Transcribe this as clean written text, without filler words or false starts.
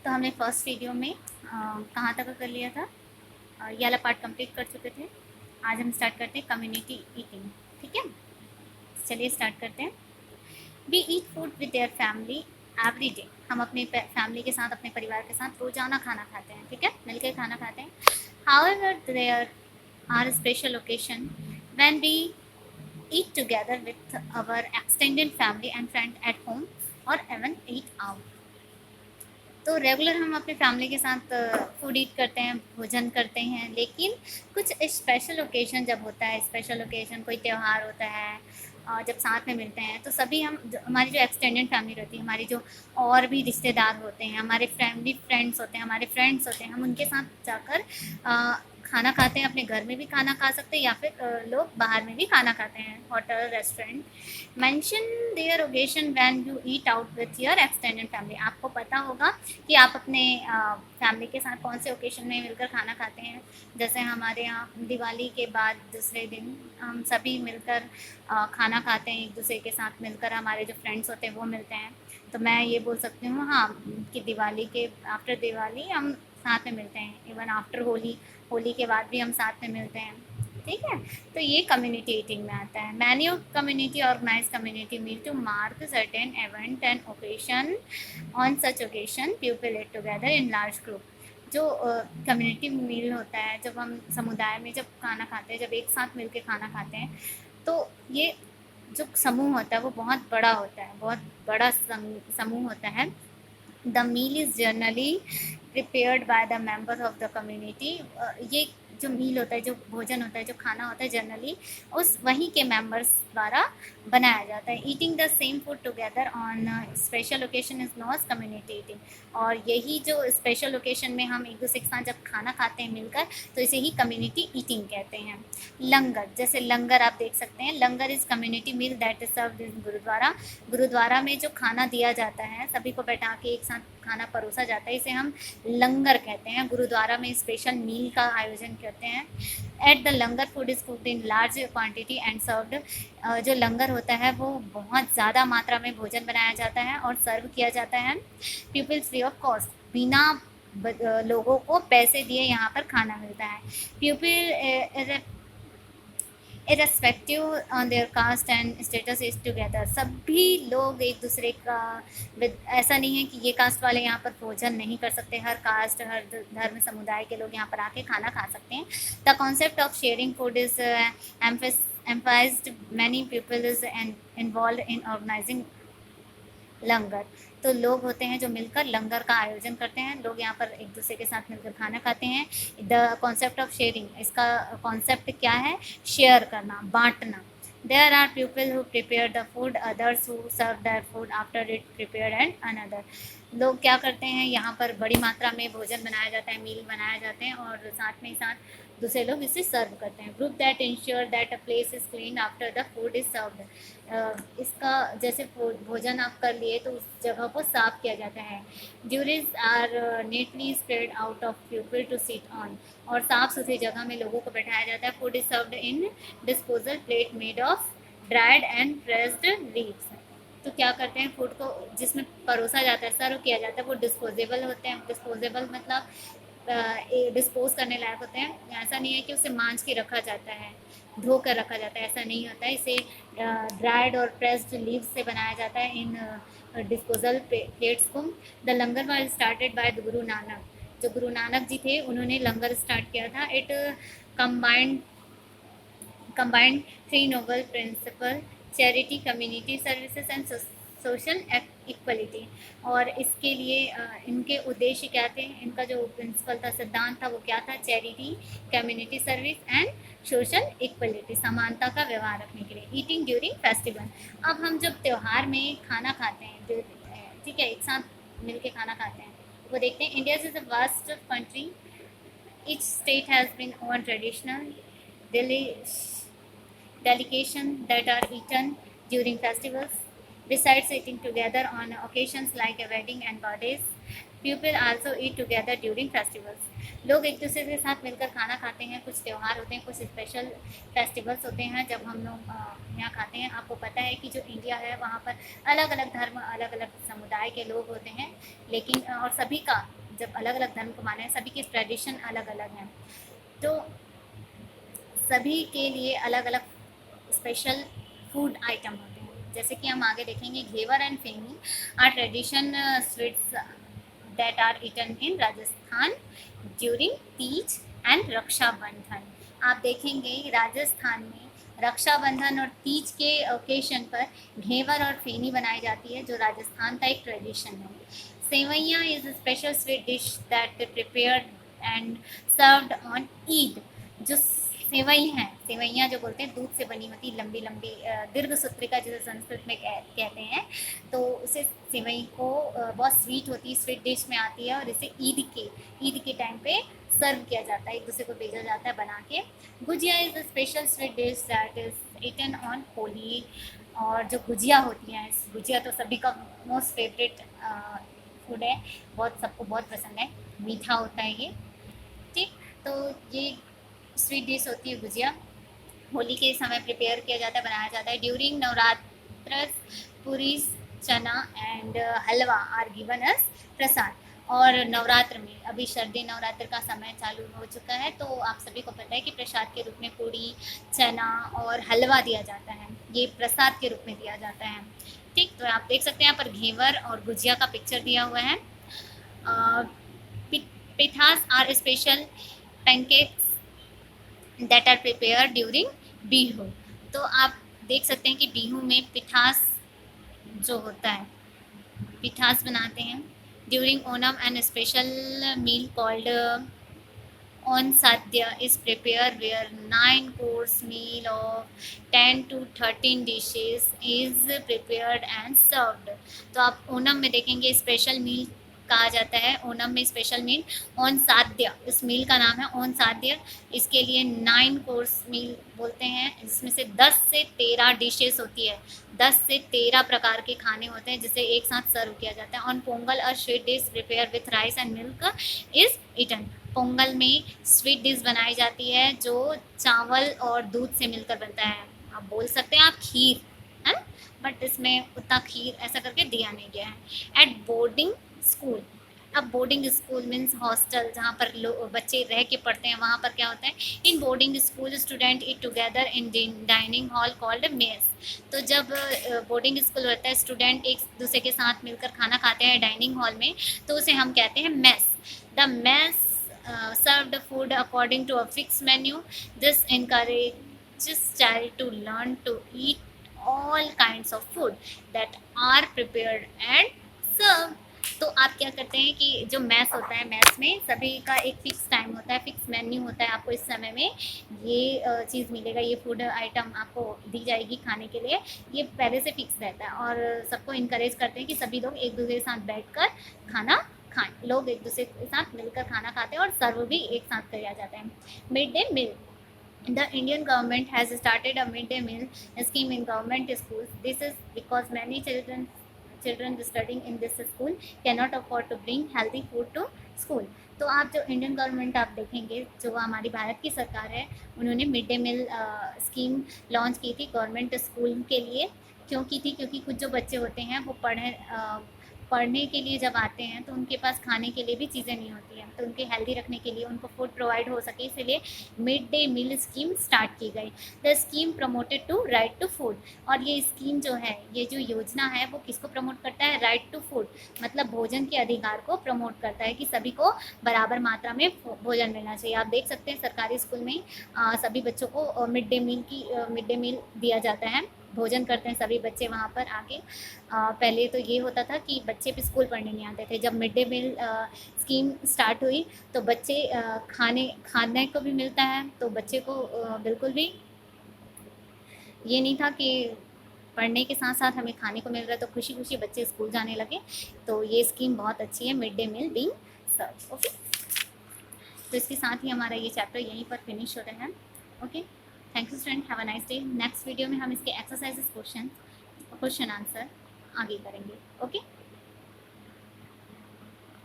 तो हमने first video में कहाँ तक कर लिया था, ये वाला पार्ट कंप्लीट कर चुके थे। आज हम स्टार्ट करते हैं कम्युनिटी ईटिंग। ठीक है, चलिए स्टार्ट करते हैं। We eat food with their family every day. हम अपने फैमिली के साथ, अपने परिवार के साथ रोजाना खाना खाते हैं। ठीक है, मिलकर खाना खाते हैं। However there are special occasion when we eat together with our extended family and friends at home or even eat out। तो रेगुलर हम अपने फैमिली के साथ फूड ईट करते हैं, भोजन करते हैं, लेकिन कुछ स्पेशल ओकेजन जब होता है, स्पेशल ओकेजन कोई त्यौहार होता है, जब साथ में मिलते हैं तो सभी हम हमारी जो एक्सटेंडेड फैमिली रहती है, हमारी जो और भी रिश्तेदार होते हैं, हमारे फैमिली फ्रेंड्स होते हैं, हमारे फ्रेंड्स होते हैं, हम उनके साथ जाकर खाना खाते हैं। अपने घर में भी खाना खा सकते हैं या फिर लोग बाहर में भी खाना खाते हैं, hotel restaurant. Mention there occasion when you eat out with your extended family. आपको पता होगा कि आप अपने फैमिली के साथ कौन से ओकेशन में मिलकर खाना खाते हैं। जैसे हमारे यहाँ दिवाली के बाद दूसरे दिन हम सभी मिलकर खाना खाते हैं, एक दूसरे के साथ मिलकर। हमारे जो फ्रेंड्स होते हैं वो मिलते हैं। तो मैं ये बोल सकती हूँ हाँ, कि दिवाली के आफ्टर दिवाली हम साथ में मिलते हैं। इवन आफ्टर होली, होली के बाद भी हम साथ में मिलते हैं। ठीक है, तो ये कम्युनिटी ईटिंग में आता है। Many of community organize community meet to mark certain event and occasion. On such occasion people ate together in large group. जो कम्युनिटी मील होता है, जब हम समुदाय में जब खाना खाते हैं, जब एक साथ मिलकर खाना खाते हैं, तो ये जो समूह होता है वो बहुत बड़ा होता है, बहुत बड़ा समूह होता है। The meal is generally prepared by the member of the community. ये जो मील होता है, जो भोजन होता है, जो खाना होता है, जनरली उस वहीं के मेंबर्स द्वारा बनाया जाता है। Eating the same food together on special occasion is non community eating. और यही जो स्पेशल ओकेशन में हम एक दूसरे के साथ जब खाना खाते हैं मिलकर, तो इसे ही कम्युनिटी ईटिंग कहते हैं। लंगर, जैसे लंगर आप देख सकते हैं, langar is community meal that is served in gurdwara. Gurdwara में जो खाना दिया जाता है, सभी को बैठा के एक साथ खाना परोसा जाता है, इसे हम लंगर कहते हैं। गुरुद्वारा में स्पेशल मील का आयोजन करते हैं। At the langar food is cooked in large quantity and served. जो लंगर होता है वो बहुत ज़्यादा मात्रा में भोजन बनाया जाता है और सर्व किया जाता है। पीपल्स फ्री ऑफ कॉस्ट, बिना लोगों को पैसे दिए यहाँ पर खाना मिलता है। People irrespective on their caste and status is together. सभी लोग एक दूसरे का, ऐसा नहीं है कि ये कास्ट वाले यहाँ पर भोजन नहीं कर सकते। हर कास्ट, हर धर्म समुदाय के लोग यहाँ पर आके खाना खा सकते हैं। The concept of sharing food is emphasized many people is involved in organizing लंगर। तो लोग होते हैं जो मिलकर लंगर का आयोजन करते हैं, लोग यहाँ पर एक दूसरे के साथ मिलकर खाना खाते हैं। द कॉन्सेप्ट ऑफ शेयरिंग, इसका कॉन्सेप्ट क्या है? शेयर करना, बांटना। There are people who prepare the food, others who serve that food after it prepare and another. लोग क्या करते हैं, यहाँ पर बड़ी मात्रा में भोजन बनाया जाता है, मील बनाए जाते हैं, और साथ में ही साथ दूसरे लोग इसे सर्व करते हैं। Group that ensure that a place is clean after the food is served. इसका जैसे भोजन आप कर लिए तो उस जगह को साफ किया जाता है। Durries are neatly spread out of people to sit on. और साफ सुथरी जगह में लोगों को बैठाया जाता है। Food is served in disposal plate made of dried and pressed leaves. तो क्या करते हैं, फूड को जिसमें परोसा जाता है, सर्व किया जाता है, वो डिस्पोजेबल होते हैं। डिस्पोजेबल मतलब डिस्पोज करने लायक होते हैं। ऐसा नहीं है कि उसे मांझ के रखा जाता है, धो कर रखा जाता है, ऐसा नहीं होता है। इसे ड्राइड और प्रेस्ड लीव्स से बनाया जाता है, इन डिस्पोजल प्लेट्स को। The langar was started by the Guru Nanak. जो गुरु नानक जी थे उन्होंने लंगर स्टार्ट किया था। It combined combined three noble principles: charity, community services and social equality. और इसके लिए इनके उद्देश्य क्या थे, इनका जो प्रिंसिपल था, सिद्धांत था, वो क्या था? Charity, community service and social equality, समानता का व्यवहार रखने के लिए। ईटिंग ड्यूरिंग फेस्टिवल, अब हम जब त्यौहार में खाना खाते हैं, ठीक है, एक साथ मिल के खाना खाते हैं, वो देखते हैं। India is a vast country, each state has been own traditional delicacies that are eaten during festivals. Besides eating together on occasions like a wedding and birthdays, people also eat together during festivals. लोग एक दूसरे के साथ मिलकर खाना खाते हैं। कुछ त्यौहार होते हैं, कुछ स्पेशल फेस्टिवल्स होते हैं जब हम लोग यहाँ खाते हैं। आपको पता है कि जो इंडिया है वहाँ पर अलग अलग धर्म, अलग अलग समुदाय के लोग होते हैं, लेकिन और सभी का जब अलग अलग धर्म को माने हैं, सभी के ट्रेडिशन अलग अलग हैं, तो सभी के लिए अलग अलग स्पेशल फूड आइटम होते हैं। जैसे कि हम आगे देखेंगे, ghevar and pheni are tradition sweets that are eaten in Rajasthan during Teej and Rakshabandhan. आप देखेंगे राजस्थान में रक्षाबंधन और तीज के ओकेशन पर घेवर और फेनी बनाई जाती है, जो राजस्थान का एक ट्रेडिशन है। Sevaiyan is a special sweet dish that prepared and served on Eid. जो सेवई हैं, सेवैयाँ जो बोलते हैं, दूध से बनी होती लंबी लंबी दीर्घ सूत्रिका जिसे संस्कृत में कहते हैं, तो उसे सेवई को बहुत स्वीट होती है, स्वीट डिश में आती है, और इसे ईद के टाइम पे सर्व किया जाता है, एक दूसरे को भेजा जाता है बना के। Gujiya is a special sweet dish that is eaten on Holi. और जो गुजिया होती हैं, गुजिया तो सभी का मोस्ट फेवरेट फूड है, बहुत सबको बहुत पसंद है, मीठा होता है ये, ठीक। तो ये स्वीट डिश होती है गुजिया, होली के समय प्रिपेयर किया जाता है, बनाया जाता है। During Navratri puri chana and halwa are given as prasad. और नवरात्र में, अभी सर्दी नवरात्र का समय चालू हो चुका है, तो आप सभी को पता है कि प्रसाद के रूप में पूड़ी, चना और हलवा दिया जाता है, ये प्रसाद के रूप में दिया जाता है, ठीक। तो आप देख सकते हैं यहाँ पर घेवर और गुजिया का पिक्चर दिया हुआ है। Pithas are special pancakes that are prepare during Bihu. तो आप देख सकते हैं कि बिहू में पिठास जो होता है, पिठास बनाते हैं। During Onam an special meal called on sadhya is prepared where 9 course meal of 10 to 13 dishes is prepared and served। तो आप ओनम में देखेंगे स्पेशल मील कहा जाता है, ओनम में स्पेशल मील ऑन साध्य, इस मील का नाम है ऑन साध्य। इसके लिए 9 कोर्स मील बोलते हैं, जिसमें से 10 से 13 डिशेस होती है, 10 से 13 प्रकार के खाने होते हैं जिसे एक साथ सर्व किया जाता है। ऑन पोंगल और sweet dish prepare with rice and milk is eaten. Pongal में स्वीट डिश बनाई जाती है जो चावल और दूध से मिलकर बनता है। आप बोल सकते हैं आप खीर, है ना, बट इसमें उतना खीर ऐसा करके दिया नहीं गया है। एट बोर्डिंग स्कूल, अब बोर्डिंग स्कूल मीन्स हॉस्टल, जहाँ पर बच्चे रह के पढ़ते हैं, वहाँ पर क्या होता है, in boarding school student eat together in dining hall called mess. तो जब बोर्डिंग स्कूल होता है, स्टूडेंट एक दूसरे के साथ मिलकर खाना खाते हैं डाइनिंग हॉल में, तो उसे हम कहते हैं mess. The mess served food according to a fixed menu. This encourages child to learn to eat all kinds of food that are prepared and served। तो आप क्या करते हैं कि जो मैस होता है, मैस में सभी का एक फिक्स टाइम होता है, फिक्स मेन्यू होता है, आपको इस समय में ये चीज़ मिलेगा, ये फूड आइटम आपको दी जाएगी खाने के लिए, ये पहले से फिक्स रहता है। और सबको इनकरेज करते हैं कि सभी लोग एक दूसरे के साथ बैठकर खाना खाएं, लोग एक दूसरे के साथ मिलकर खाना खाते हैं और सर्व भी एक साथ किया जाता है। Mid day meal, the Indian government has started a midday meal scheme in government schools. This is because many children studying in this school cannot afford to bring healthy food to school। तो आप जो Indian government आप देखेंगे, जो हमारी भारत की सरकार है, उन्होंने mid day meal scheme launch की थी गवर्नमेंट स्कूल के लिए। क्यों की थी? क्योंकि कुछ जो बच्चे होते हैं वो पढ़ने के लिए जब आते हैं तो उनके पास खाने के लिए भी चीज़ें नहीं होती हैं, तो उनके हेल्दी रखने के लिए, उनको फूड प्रोवाइड हो सके, इसलिए mid day meal scheme start की गई। The scheme promoted to right to food. और ये स्कीम जो है, ये जो योजना है, वो किसको प्रमोट करता है? राइट टू फूड, मतलब भोजन के अधिकार को प्रमोट करता है कि सभी को बराबर मात्रा में भोजन मिलना चाहिए। आप देख सकते हैं सरकारी स्कूल में सभी बच्चों को मिड डे मील दिया जाता है, भोजन करते हैं सभी बच्चे वहाँ पर आके। पहले तो ये होता था कि बच्चे भी स्कूल पढ़ने नहीं आते थे। जब mid day meal scheme start हुई तो बच्चे खाने को भी मिलता है, तो बच्चे को बिल्कुल भी ये नहीं था कि पढ़ने के साथ साथ हमें खाने को मिल रहा है, तो खुशी खुशी बच्चे स्कूल जाने लगे। तो ये स्कीम बहुत अच्छी है, मिड डे मील बीइंग सर्व। ओके, तो इसके साथ ही हमारा ये चैप्टर यहीं पर फिनिश हो रहा है। Okay, thank you student, have a nice day. Next video में हम इसके एक्सरसाइजेस, क्वेश्चन आंसर आगे करेंगे। ओके।